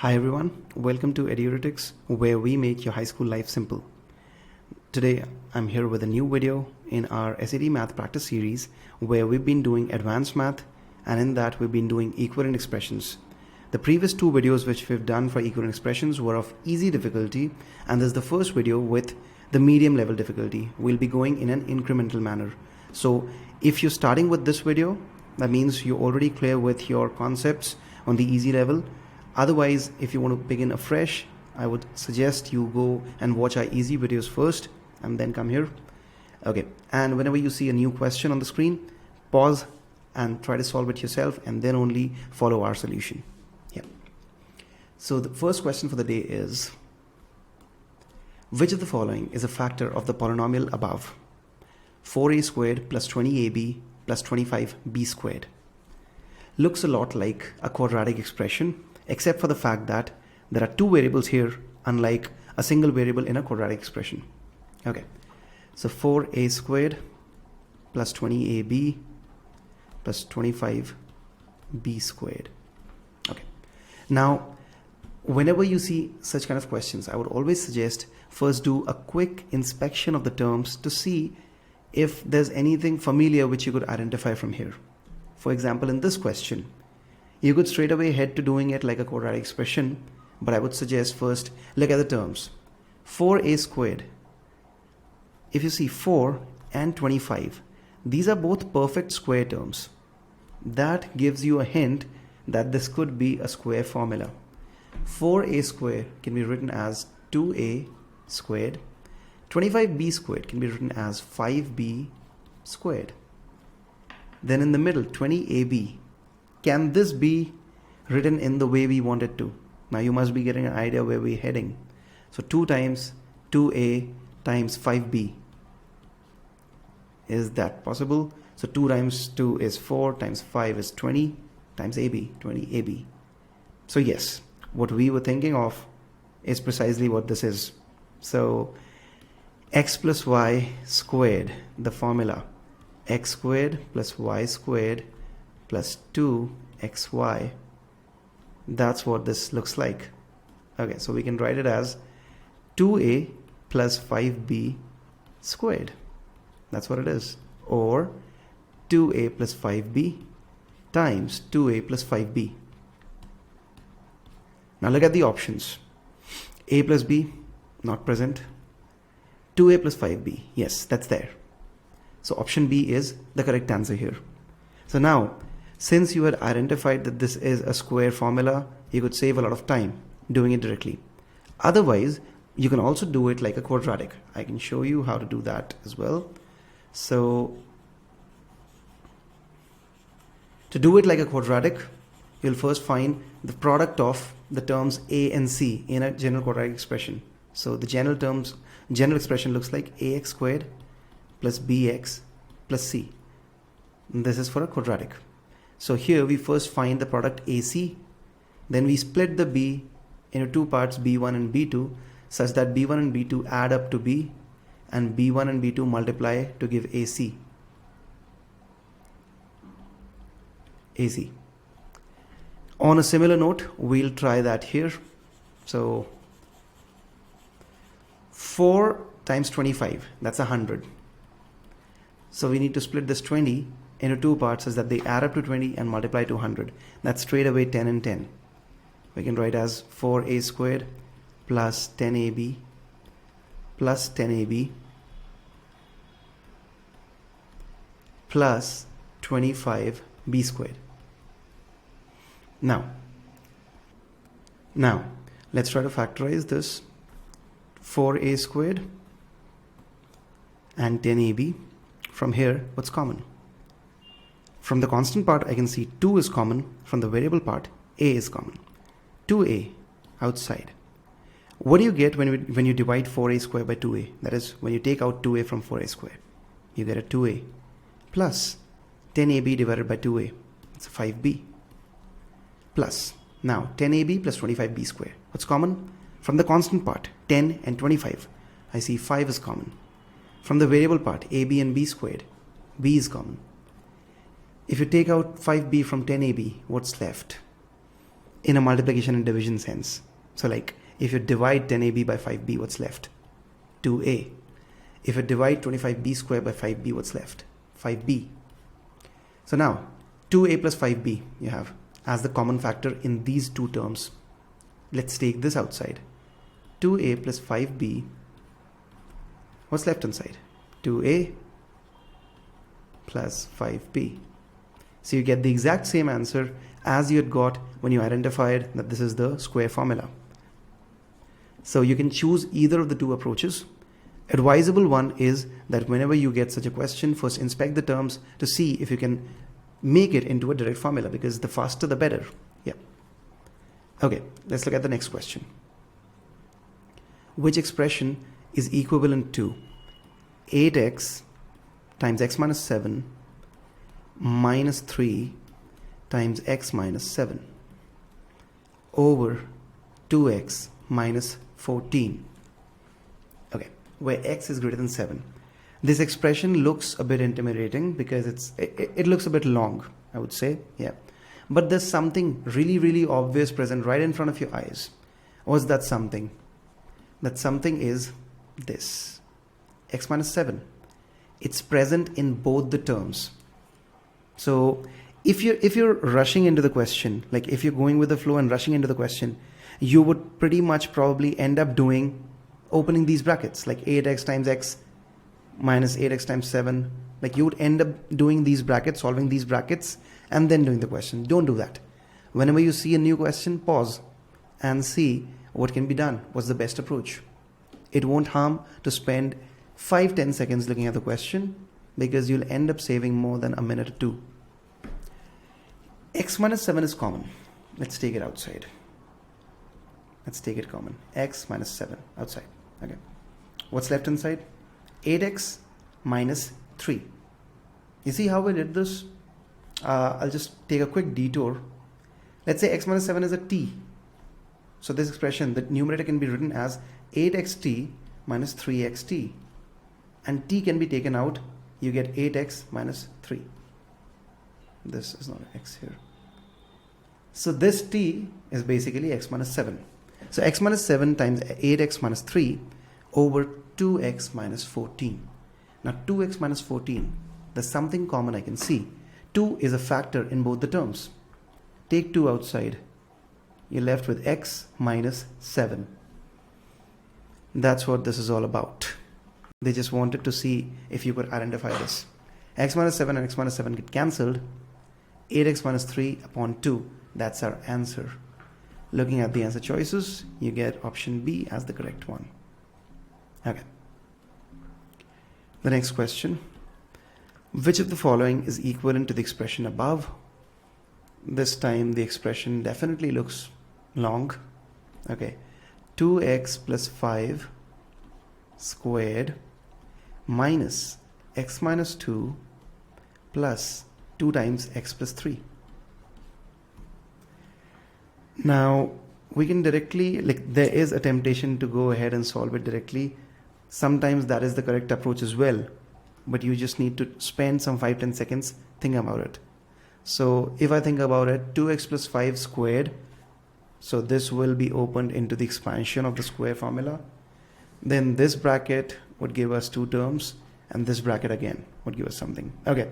Hi everyone, welcome to Edurotics, where we make your high school life simple. Today I'm here with a new video in our SAT math practice series where we've been doing advanced math, and in that we've been doing equivalent expressions. The previous two videos which we've done for equivalent expressions were of easy difficulty, and this is the first video with the medium level difficulty. We'll be going in an incremental manner. So if you're starting with this video, that means you're already clear with your concepts on the easy level. Otherwise, if you want to begin afresh, I would suggest you go and watch our easy videos first and then come here. Okay, and whenever you see a new question on the screen, pause and try to solve it yourself and then only follow our solution. Yeah. So the first question for the day is, which of the following is a factor of the polynomial above? 4a squared plus 20ab plus 25b squared. Looks a lot like a quadratic expression, except for the fact that there are two variables here, unlike a single variable in a quadratic expression. Okay, so 4a squared plus 20ab plus 25b squared. Okay, now whenever you see such kind of questions, I would always suggest first do a quick inspection of the terms to see if there's anything familiar which you could identify from here. For example, in this question, you could straight away head to doing it like a quadratic expression, but I would suggest first look at the terms. 4a squared. If you see 4 and 25, these are both perfect square terms. That gives you a hint that this could be a square formula. 4a squared can be written as 2a squared. 25b squared can be written as 5b squared. Then in the middle, 20ab. Can this be written in the way we want it to? Now you must be getting an idea where we're heading. So 2 times 2a times 5b. Is that possible? So 2 times 2 is 4 times 5 is 20 times ab, 20ab. So yes, what we were thinking of is precisely what this is. So x plus y squared, the formula, x squared plus y squared plus 2xy. That's what this looks like. Okay, so we can write it as 2a plus 5b squared. That's what it is. Or 2a plus 5b times 2a plus 5b. Now look at the options. A plus b, not present. 2a plus 5b, yes, that's there. So option B is the correct answer here. So now, since you had identified that this is a square formula, you could save a lot of time doing it directly. Otherwise, you can also do it like a quadratic. I can show you how to do that as well. So to do it like a quadratic, you'll first find the product of the terms a and c in a general quadratic expression. So the general expression looks like ax squared plus bx plus c. And this is for a quadratic. So here we first find the product AC, then we split the B into two parts, B1 and B2, such that B1 and B2 add up to B and B1 and B2 multiply to give AC. AC. On a similar note, we'll try that here. So 4 times 25, that's 100. So we need to split this 20 into two parts such that they add up to 20 and multiply to 100. That's straight away 10 and 10. We can write as 4a squared plus 10ab plus 10ab plus 25b squared. Now let's try to factorize this. 4a squared and 10ab. From here, what's common? From the constant part, I can see 2 is common. From the variable part, a is common. 2a outside. What do you get when you divide 4a squared by 2a? That is, when you take out 2a from 4a squared, you get a 2a plus 10ab divided by 2a. It's a 5b plus, now 10ab plus 25b squared. What's common? From the constant part, 10 and 25, I see 5 is common. From the variable part, ab and b squared, b is common. If you take out 5b from 10ab, what's left? in a multiplication and division sense. So like if you divide 10ab by 5b, what's left? 2a. If you divide 25b squared by 5b, what's left? 5b. So now 2a plus 5b you have as the common factor in these two terms. Let's take this outside. 2a plus 5b, what's left inside? 2a plus 5b. So you get the exact same answer as you had got when you identified that this is the square formula. So you can choose either of the two approaches. Advisable one is that whenever you get such a question, first inspect the terms to see if you can make it into a direct formula, because the faster the better. Yeah. Okay, let's look at the next question. Which expression is equivalent to 8x times x minus 7 minus 3 times x minus 7 over 2x minus 14? Okay, where x is greater than 7. This expression looks a bit intimidating because it looks a bit long, I would say. Yeah, but there's something really obvious present right in front of your eyes. What's that something? That something is this x minus 7. It's present in both the terms. So if you're rushing into the question, like if you're going with the flow and rushing into the question, you would pretty much probably end up opening these brackets, like 8x times x minus 8x times 7. Like you would end up doing these brackets, solving these brackets, and then doing the question. Don't do that. Whenever you see a new question, pause and see what can be done. What's the best approach? It won't harm to spend 5-10 seconds looking at the question, because you'll end up saving more than a minute or two. X minus 7 is common. Let's take it outside. Let's take it common. X minus 7 outside. Okay. What's left inside? 8x minus 3. You see how we did this? I'll just take a quick detour. Let's say x minus 7 is a t. So this expression, the numerator can be written as 8xt minus 3xt. And t can be taken out. You get 8x minus 3. This is not an x here. So this t is basically x minus 7. So x minus 7 times 8x minus 3 over 2x minus 14. Now 2x minus 14, there's something common I can see. 2 is a factor in both the terms. Take 2 outside. You're left with x minus 7. That's what this is all about. They just wanted to see if you could identify this. X minus 7 and x minus 7 get cancelled. 8x minus 3 upon 2. That's our answer. Looking at the answer choices, you get option B as the correct one. Okay. The next question. Which of the following is equivalent to the expression above? This time the expression definitely looks long. Okay. 2x plus 5 squared minus x minus 2 plus 2 times x plus 3. Now we can directly, like there is a temptation to go ahead and solve it directly. Sometimes that is the correct approach as well, but you just need to spend some 5-10 seconds thinking about it. So if I think about it, 2x plus 5 squared, so this will be opened into the expansion of the square formula. Then this bracket would give us 2 terms, and this bracket again would give us something. Okay,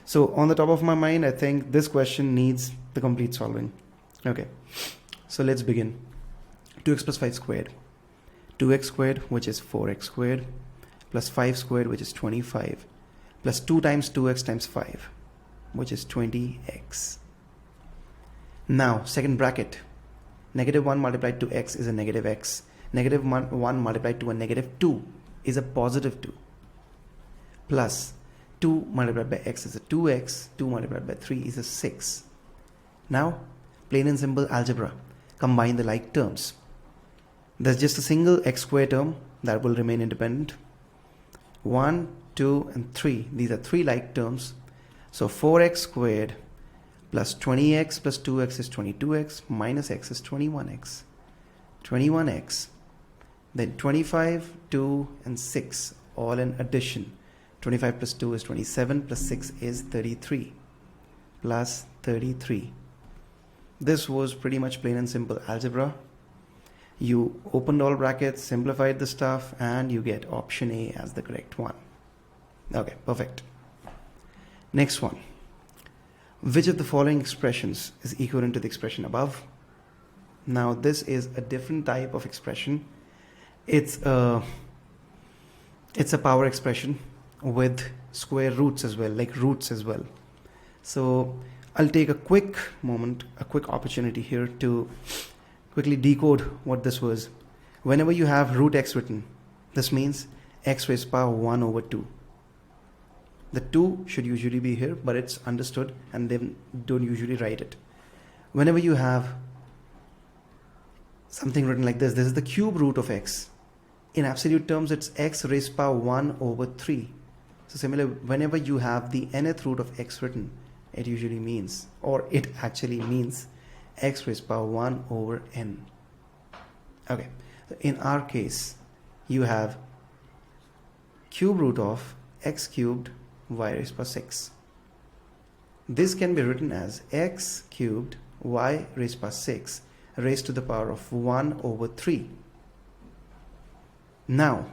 so on the top of my mind, I think this question needs the complete solving. Okay, so let's begin. 2x plus 5 squared, 2x squared, which is 4x squared, plus 5 squared, which is 25, plus 2 times 2x times 5, which is 20x. Now second bracket, negative 1 multiplied to x is a negative x. Negative 1 multiplied to a negative 2 is a positive 2. Plus 2 multiplied by x is a 2x. 2 multiplied by 3 is a 6. Now plain and simple algebra. Combine the like terms. There's just a single x square term that will remain independent. 1, 2 and 3. These are 3 like terms. So 4x squared plus 20x plus 2x is 22x minus x is 21x. 21x. Then 25, 2 and 6 all in addition. 25 plus 2 is 27 plus 6 is 33 plus 33. This was pretty much plain and simple algebra. You opened all brackets, simplified the stuff, and you get option A as the correct one. Okay, perfect. Next one. Which of the following expressions is equivalent to the expression above? Now this is a different type of expression. It's a power expression with square roots as well, like roots as well. So I'll take a quick moment, a quick opportunity here to quickly decode what this was. Whenever you have root x written, this means x raised to power 1 over 2. The 2 should usually be here, but it's understood and they don't usually write it. Whenever you have something written like this is the cube root of x. In absolute terms, it's x raised to power 1 over 3. So similarly, whenever you have the nth root of x written, it usually means, or it actually means, x raised to power 1 over n. Okay, so in our case, you have cube root of x cubed y raised to power 6. This can be written as x cubed y raised to power 6 raised to the power of 1 over 3. Now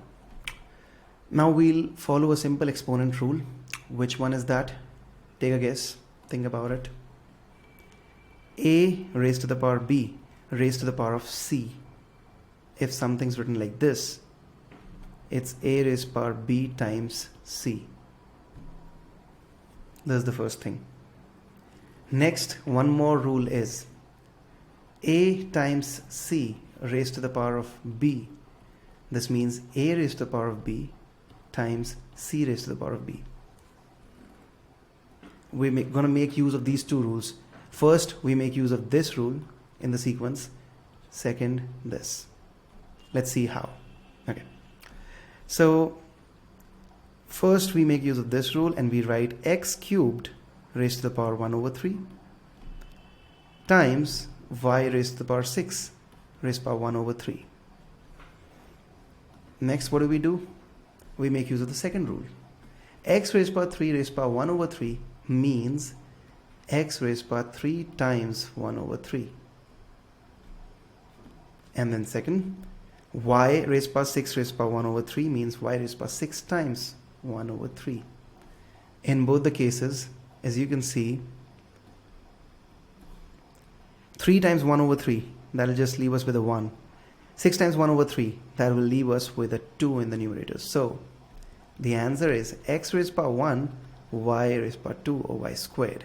we'll follow a simple exponent rule. Which one is that? Take a guess. Think about it. A raised to the power b raised to the power of c. If something's written like this, it's a raised to the power b times c. That's the first thing. Next, one more rule is a times c raised to the power of b. This means a raised to the power of b times c raised to the power of b. We're going to make use of these two rules. First, we make use of this rule in the sequence. Second, this. Let's see how. Okay. So first we make use of this rule and we write x cubed raised to the power 1 over 3 times y raised to the power 6 raised to the power 1 over 3. Next, what do? We make use of the second rule. X raised to the power 3 raised to the power 1 over 3 means x raised to the power 3 times 1 over 3. And then second, y raised to the power 6 raised to the power 1 over 3 means y raised to the power 6 times 1 over 3. In both the cases, as you can see, 3 times 1 over 3, that will just leave us with a 1. 6 times 1 over 3, that will leave us with a 2 in the numerator. So the answer is x raised to the power 1, y raised to the power 2, or y squared.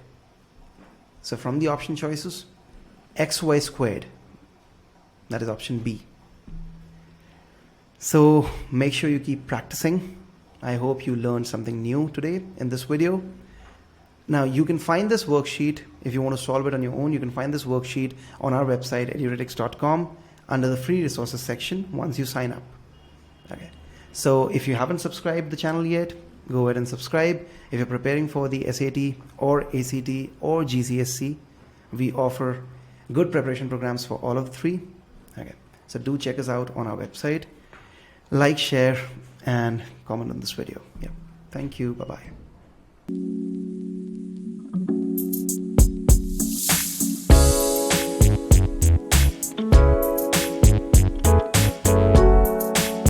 So from the option choices, xy squared, that is option B. So make sure you keep practicing. I hope you learned something new today in this video. Now you can find this worksheet, if you want to solve it on your own, you can find this worksheet on our website eduretics.com under the free resources section once you sign up. Okay. So if you haven't subscribed the channel yet, go ahead and subscribe. If you're preparing for the SAT or ACT or GCSE, we offer good preparation programs for all of the three. Okay. So do check us out on our website. Like, share, and comment on this video. Yeah. Thank you. Bye-bye.